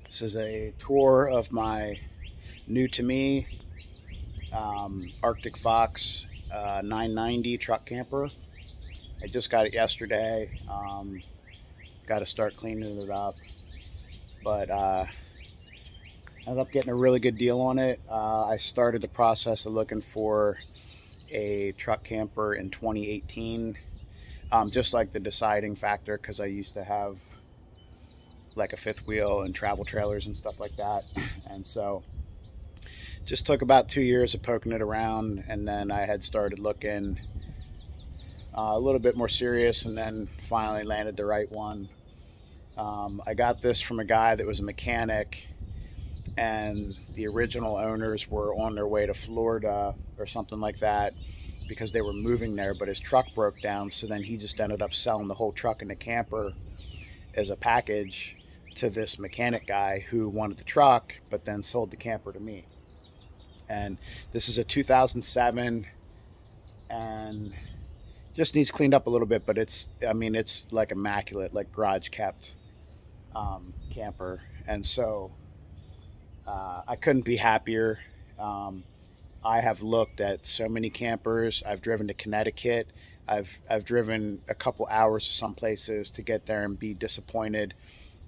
This is a tour of my new to me Arctic Fox 990 truck camper. I just got it yesterday. Got to start cleaning it up, but ended up getting a really good deal on it. I started the process of looking for a truck camper in 2018, just like the deciding factor, because I used to have like a fifth wheel and travel trailers and stuff like that. And so just took about 2 years of poking it around, and then I had started looking a little bit more serious, and then finally landed the right one. I got this from a guy that was a mechanic, and the original owners were on their way to Florida or something like that because they were moving there, but his truck broke down, so then he just ended up selling the whole truck and the camper as a package to this mechanic guy who wanted the truck but then sold the camper to me. And this is a 2007 and just needs cleaned up a little bit, but it's like immaculate, like garage kept camper. And so I couldn't be happier. I have looked at so many campers. I've driven to Connecticut. I've driven a couple hours to some places to get there and be disappointed.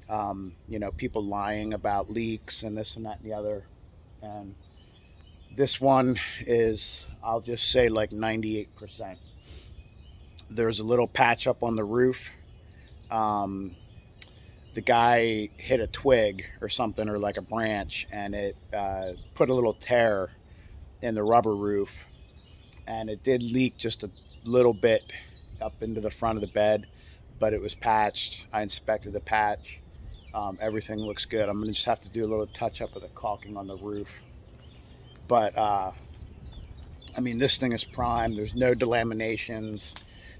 You know, people lying about leaks and this and that and the other. And this one is, I'll just say, like 98%. There's a little patch up on the roof. The guy hit a twig or something, or like a branch, and it put a little tear in the rubber roof, and it did leak just a little bit up into the front of the bed, but it was patched. I inspected the patch. Everything looks good. I'm gonna just have to do a little touch up of the caulking on the roof. But I mean, this thing is prime. There's no delaminations,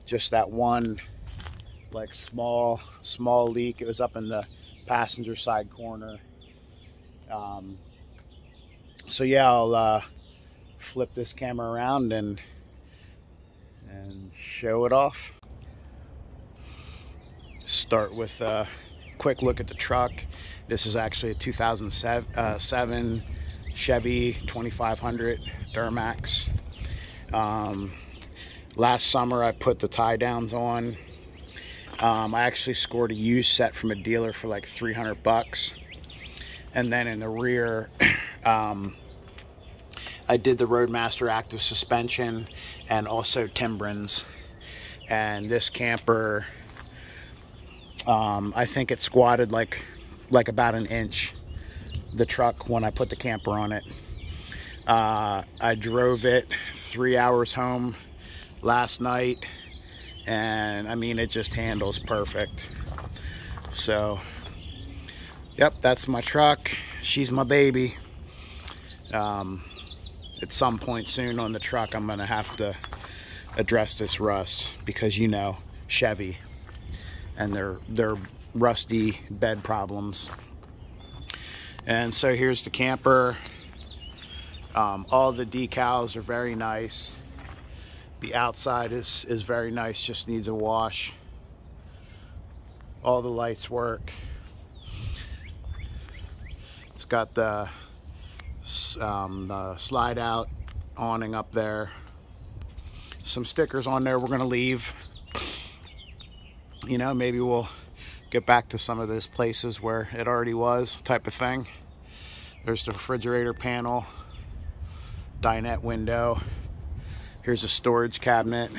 just that one like small leak. It was up in the passenger side corner. So yeah, I'll flip this camera around and show it off. Start with a quick look at the truck. This is actually a 2007 Chevy 2500 Duramax. Last summer I put the tie downs on. I actually scored a used set from a dealer for like 300 bucks. And then in the rear, I did the Roadmaster active suspension and also Timbrins. And this camper, I think it squatted like about an inch, the truck, when I put the camper on it. I drove it 3 hours home last night, and I mean, it just handles perfect. So yep, that's my truck. She's my baby. At some point soon on the truck, I'm gonna have to address this rust, because you know, Chevy and their rusty bed problems. And so here's the camper. All the decals are very nice. The outside is very nice, just needs a wash. All the lights work. It's got the slide out awning up there. Some stickers on there we're gonna leave. You know, maybe we'll get back to some of those places where it already was, type of thing. There's the refrigerator panel, dinette window. Here's a storage cabinet.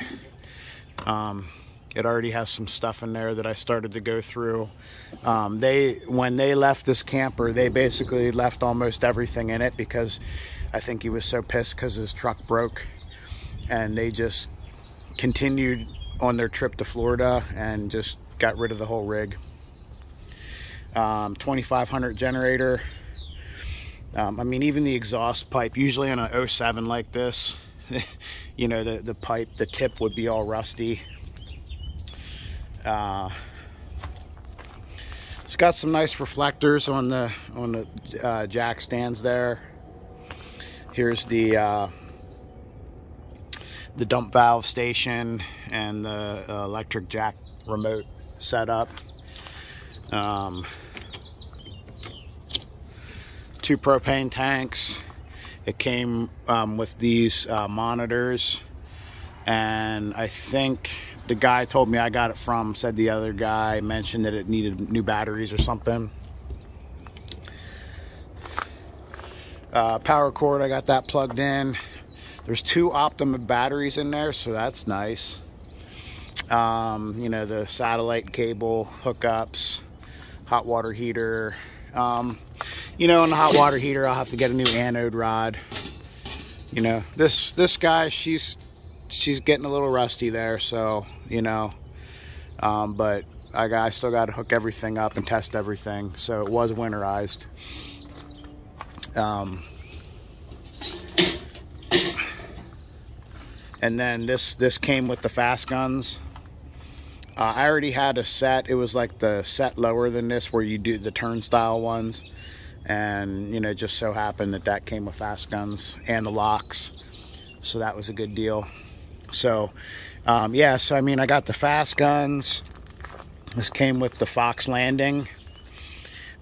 It already has some stuff in there that I started to go through. When they left this camper, they basically left almost everything in it, because I think he was so pissed because his truck broke, and they just continued on their trip to Florida and just got rid of the whole rig. 2500 generator. I mean, even the exhaust pipe, usually in a 07 like this, you know, the pipe, the tip would be all rusty. It's got some nice reflectors on the jack stands there. Here's the dump valve station and the electric jack remote setup. 2 propane tanks. It came with these monitors, and I think the guy told me I got it from, said the other guy mentioned that it needed new batteries or something. Power cord, I got that plugged in. There's 2 Optima batteries in there, so that's nice. You know, the satellite cable hookups, hot water heater. You know, in the hot water heater, I'll have to get a new anode rod. You know, this guy, she's getting a little rusty there, so, you know, but I still got to hook everything up and test everything. So it was winterized. And then this came with the fast guns. I already had a set. It was like the set lower than this, where you do the turnstile ones, and you know, just so happened that came with fast guns and the locks, so that was a good deal. So yeah, so I mean, I got the fast guns. This came with the Fox landing,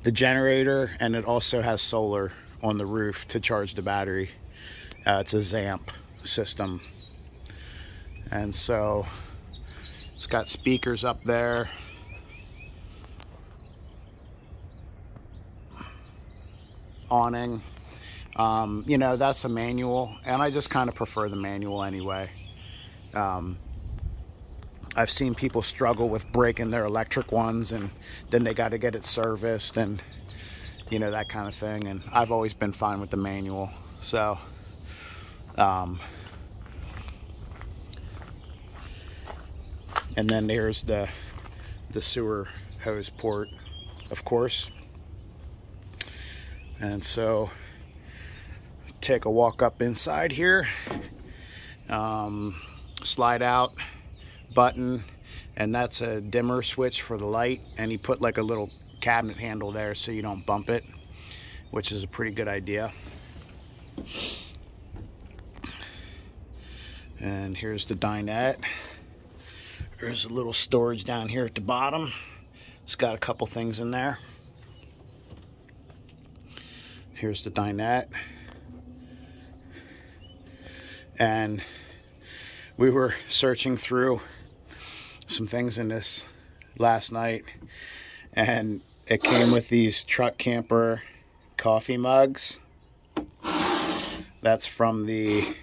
the generator, and it also has solar on the roof to charge the battery. It's a ZAMP system, and so it's got speakers up there. Awning. You know, that's a manual, and I just kind of prefer the manual anyway. I've seen people struggle with breaking their electric ones, and then they got to get it serviced, and you know, that kind of thing, and I've always been fine with the manual. So and then there's the sewer hose port, of course. And so take a walk up inside here, slide out button, and that's a dimmer switch for the light, and he put like a little cabinet handle there so you don't bump it, which is a pretty good idea. And here's the dinette. There's a little storage down here at the bottom. It's got a couple things in there. Here's the dinette. And we were searching through some things in this last night, and it came with these truck camper coffee mugs. That's from the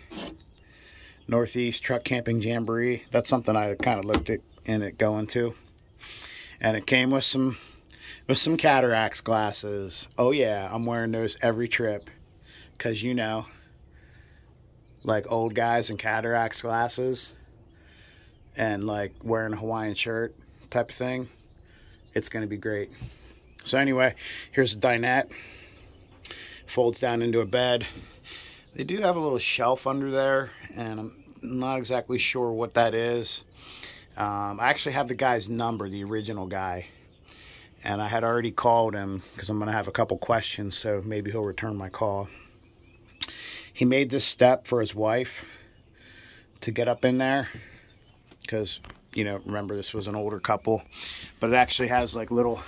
Northeast Truck Camping Jamboree. That's something I kind of looked at in it going to. And it came with some cataracts glasses. Oh yeah, I'm wearing those every trip, because you know, like old guys in cataracts glasses and like wearing a Hawaiian shirt type of thing, it's going to be great. So anyway, here's the dinette. Folds down into a bed. They do have a little shelf under there, and I'm not exactly sure what that is. I actually have the guy's number, the original guy, and I had already called him because I'm going to have a couple questions, so maybe he'll return my call. He made this step for his wife to get up in there because, you know, remember, this was an older couple, but it actually has like little,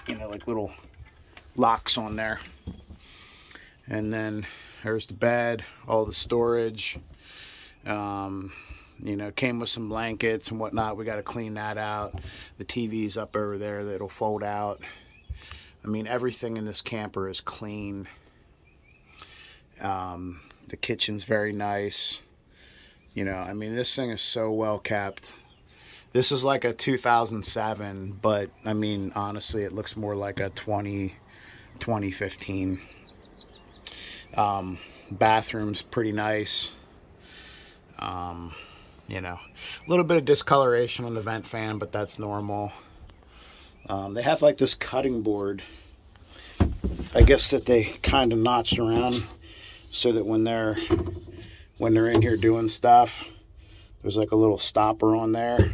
you know, like little locks on there. And then there's the bed, all the storage. You know, came with some blankets and whatnot. We got to clean that out. The TV's up over there that'll fold out. I mean, everything in this camper is clean. The kitchen's very nice. You know, I mean, this thing is so well kept. This is like a 2007, but I mean, honestly, it looks more like a 2015. Bathroom's pretty nice. You know, a little bit of discoloration on the vent fan, but that's normal. They have like this cutting board, I guess, that they kind of notched around so that when they're in here doing stuff, there's like a little stopper on there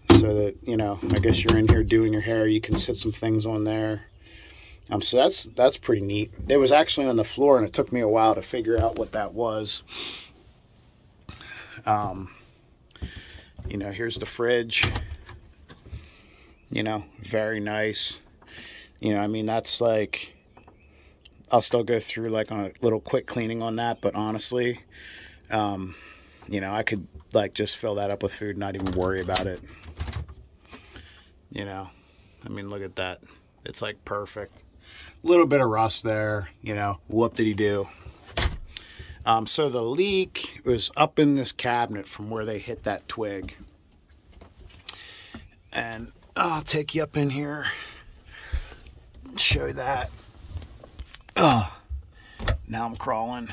so that, you know, I guess you're in here doing your hair, you can sit some things on there. So that's pretty neat. It was actually on the floor, and it took me a while to figure out what that was. You know, here's the fridge. You know, very nice. You know, I mean, that's like, I'll still go through like on a little quick cleaning on that, but honestly, you know, I could like just fill that up with food and not even worry about it. You know, I mean, look at that. It's like perfect. A little bit of rust there, you know, whoop-diddy-do. So the leak was up in this cabinet from where they hit that twig. And I'll take you up in here and show you that. Oh, now I'm crawling.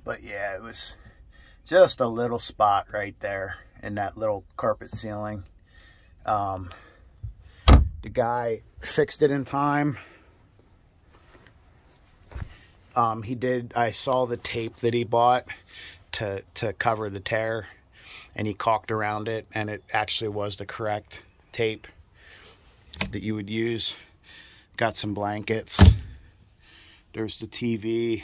But yeah, it was just a little spot right there in that little carpet ceiling. The guy fixed it in time. He did. I saw the tape that he bought to cover the tear, and he caulked around it, and it actually was the correct tape that you would use. Got some blankets. There's the TV.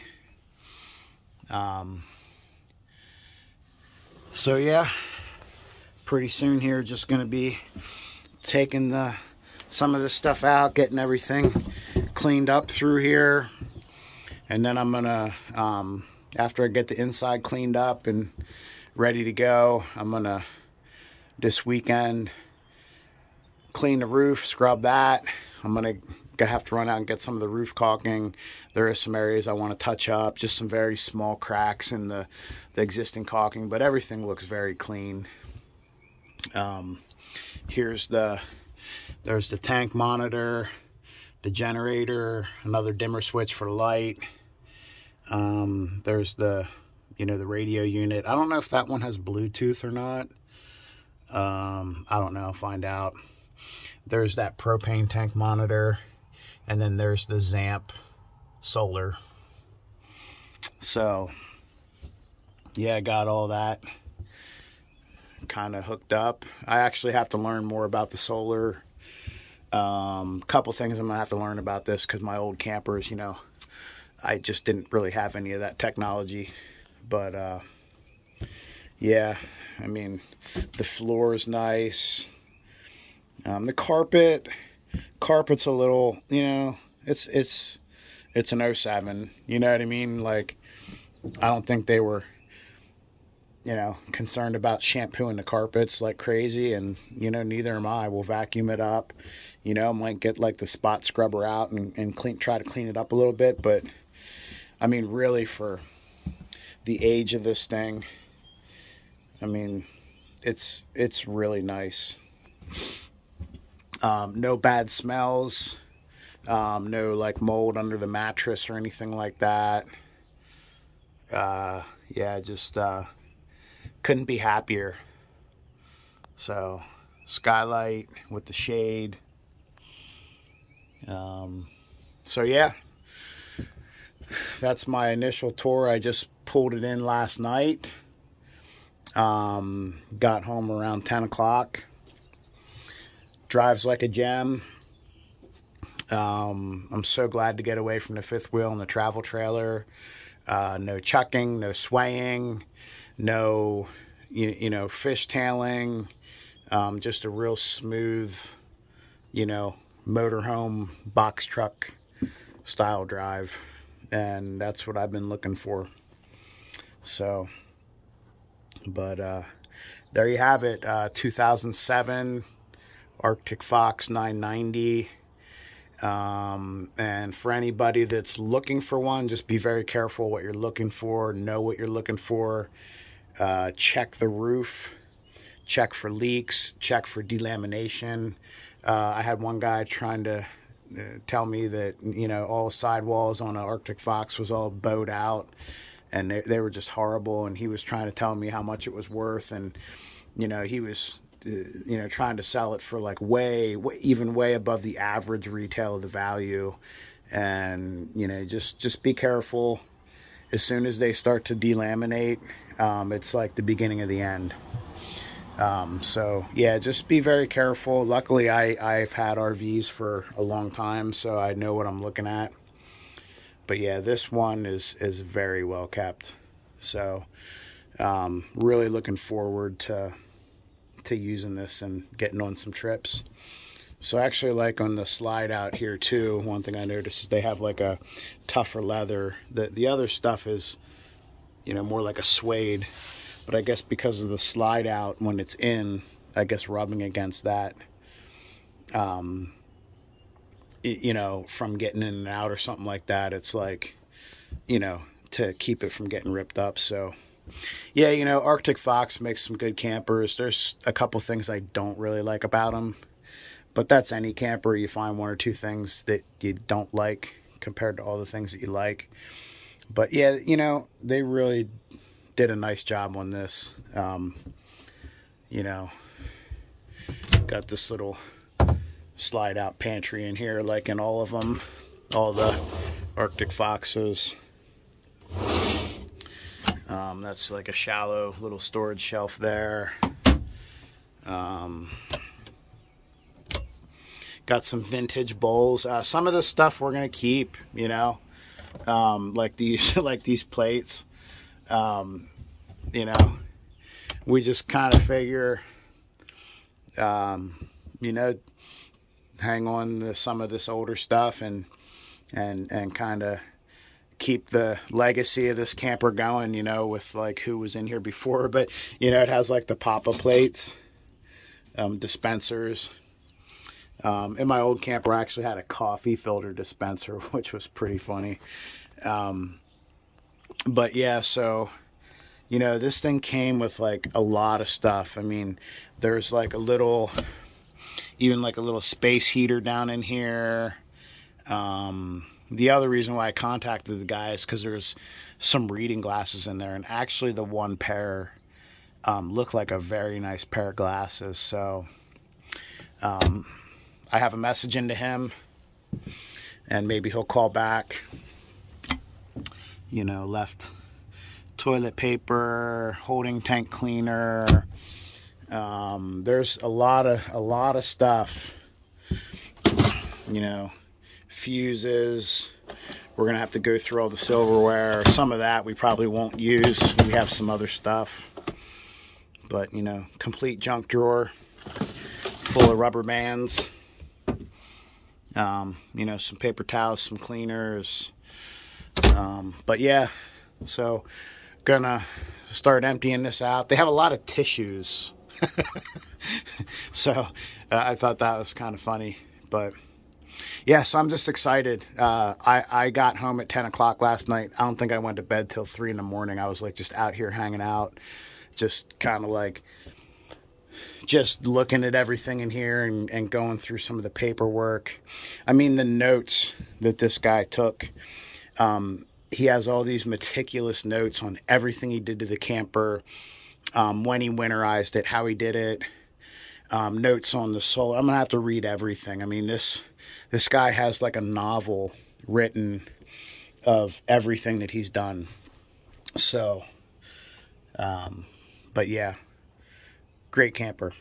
So yeah, pretty soon here, just gonna be taking some of this stuff out, getting everything cleaned up through here. And then I'm gonna, after I get the inside cleaned up and ready to go, I'm gonna, this weekend, clean the roof, scrub that. I'm gonna have to run out and get some of the roof caulking. There are some areas I want to touch up, just some very small cracks in the existing caulking, but everything looks very clean. There's the tank monitor, the generator, another dimmer switch for the light. There's the, you know, the radio unit. I don't know if that one has Bluetooth or not. I don't know, I'll find out. There's that propane tank monitor, and then there's the Zamp solar. So yeah, I got all that kind of hooked up. I actually have to learn more about the solar. Couple things I'm gonna have to learn about this, because my old campers, you know, I just didn't really have any of that technology. But yeah, I mean, the floor is nice. The carpet's a little, you know, it's an 07, you know what I mean? Like, I don't think they were, you know, concerned about shampooing the carpets like crazy, and, you know, neither am I. We'll vacuum it up, you know, might get like the spot scrubber out and try to clean it up a little bit. But I mean, really, for the age of this thing, I mean, it's really nice. No bad smells, no like mold under the mattress or anything like that. Yeah, just couldn't be happier. So, skylight with the shade. So yeah, that's my initial tour. I just pulled it in last night. Got home around 10 o'clock. Drives like a gem. I'm so glad to get away from the fifth wheel and the travel trailer. No chucking, no swaying, no, you know, fishtailing. Just a real smooth, you know, motorhome box truck style drive. And that's what I've been looking for. So, but there you have it. 2007 Arctic Fox 990. And for anybody that's looking for one, just be very careful what you're looking for. Know what you're looking for. Check the roof. Check for leaks. Check for delamination. I had one guy trying to tell me that, you know, all sidewalls on an Arctic Fox was all bowed out, and they were just horrible. And he was trying to tell me how much it was worth, and, you know, he was you know, trying to sell it for like even way above the average retail of the value. And, you know, just be careful. As soon as they start to delaminate, it's like the beginning of the end. So yeah, just be very careful. Luckily, I've had RVs for a long time, so I know what I'm looking at. But yeah, this one is very well kept. So really looking forward to using this and getting on some trips. So actually, like on the slide out here too, one thing I noticed is they have like a tougher leather. The other stuff is, you know, more like a suede, but I guess because of the slide out when it's in, I guess rubbing against that, you know, from getting in and out or something like that, it's like, you know, to keep it from getting ripped up. So yeah, you know, Arctic Fox makes some good campers. There's a couple things I don't really like about them, but that's any camper. You find one or two things that you don't like compared to all the things that you like. But yeah, you know, they really did a nice job on this. You know, got this little slide out pantry in here, like in all of them, all the Arctic Foxes. That's like a shallow little storage shelf there. Got some vintage bowls. Some of this stuff we're gonna keep, you know, like these like these plates. You know, we just kind of figure, you know, hang on to some of this older stuff and kind of keep the legacy of this camper going, you know, with like who was in here before. But you know, it has like the pop-up plates, dispensers. In my old camper, I actually had a coffee filter dispenser, which was pretty funny. But yeah, so, you know, this thing came with like a lot of stuff. I mean, there's like a little, even like a little space heater down in here. The other reason why I contacted the guy is because there's some reading glasses in there, and actually the one pair looked like a very nice pair of glasses. So I have a message into him, and maybe he'll call back. You know, left toilet paper, holding tank cleaner. There's a lot of stuff. You know, fuses. We're gonna have to go through all the silverware. Some of that we probably won't use. We have some other stuff, but you know, complete junk drawer full of rubber bands. You know, some paper towels, some cleaners. But yeah, so gonna start emptying this out. They have a lot of tissues. So I thought that was kind of funny. But yeah, so I'm just excited. I got home at 10 o'clock last night. I don't think I went to bed till 3 in the morning. I was like just out here hanging out, just kind of like just looking at everything in here and going through some of the paperwork. I mean, the notes that this guy took, he has all these meticulous notes on everything he did to the camper, when he winterized it, how he did it, notes on the solar. I'm gonna have to read everything. I mean, this guy has like a novel written of everything that he's done. So, but yeah, great camper.